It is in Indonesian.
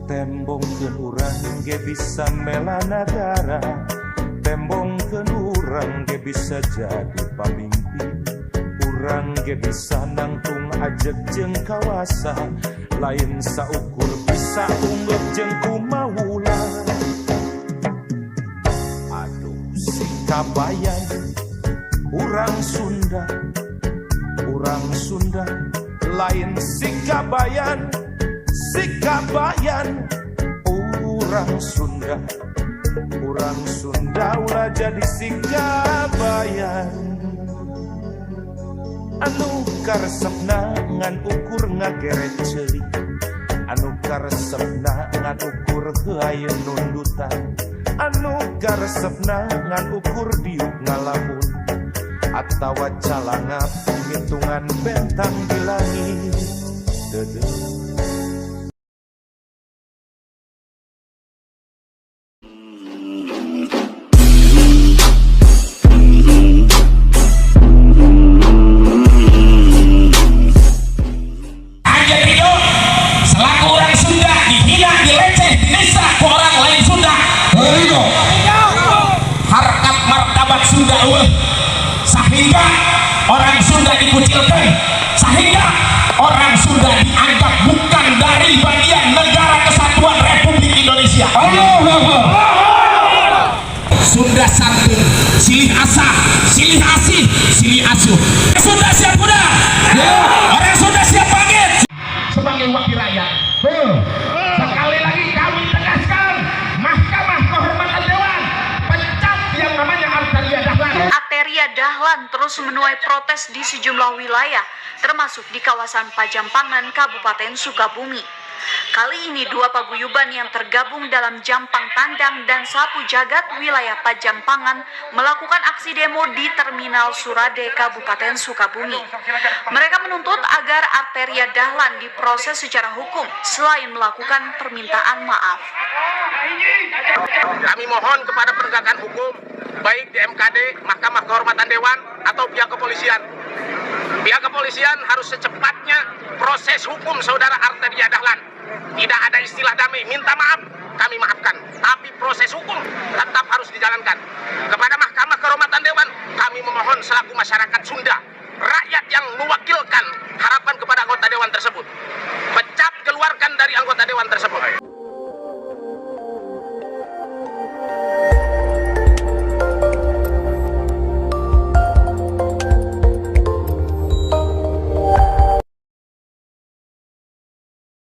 Tembongkeun urang ge bisa mela negara, tembongkeun urang ge bisa jadi pamimpin, urang ge bisa nangtung ajeg jeung kawasa, lain saukur bisa unggul jeung kumaula. Aduh si kabayan urang Sunda, urang Sunda lain si kabayan, si kabayan urang Sunda, urang Sunda ulah jadi si kabayan. Anu karesepna ngan ukur ngageret ceulik, anu karesepna ngan ukur heuayeun nundutan, anu karesepna ngan ukur diuk ngalamun, atawa calanga penghitungan bentang di langit. Harkat martabat Sunda sehingga orang Sunda dikucilkan, sehingga orang Sunda dianggap bukan dari bagian negara kesatuan Republik Indonesia. Sunda santun, silih asah, silih asih, silih asuh. Sunda siap kuda, orang Sunda siap bangkit sebagai wakil rakyat. Sekali lagi kami tegaskan, Mahkamah Kehormatan Dewan pecat yang namanya Arteria Dahlan. Arteria Dahlan terus menuai protes di sejumlah wilayah, termasuk di kawasan Pajampangan, Kabupaten Sukabumi. Kali ini dua paguyuban yang tergabung dalam Jampang Tandang dan Sapu Jagat wilayah Pajampangan melakukan aksi demo di Terminal Surade, Kabupaten Sukabumi. Mereka menuntut agar Arteria Dahlan diproses secara hukum selain melakukan permintaan maaf. Kami mohon kepada penegakan hukum, baik di MKD, Mahkamah Kehormatan Dewan, atau pihak kepolisian. Pihak kepolisian harus secepatnya proses hukum saudara Arteria Dahlan. Tidak ada istilah damai, minta maaf, kami maafkan. Tapi proses hukum tetap harus dijalankan. Kepada Mahkamah Kehormatan Dewan, kami memohon selaku masyarakat Sunda, rakyat yang mewakilkan harapan kepada anggota Dewan tersebut, pecat keluarkan dari anggota Dewan tersebut.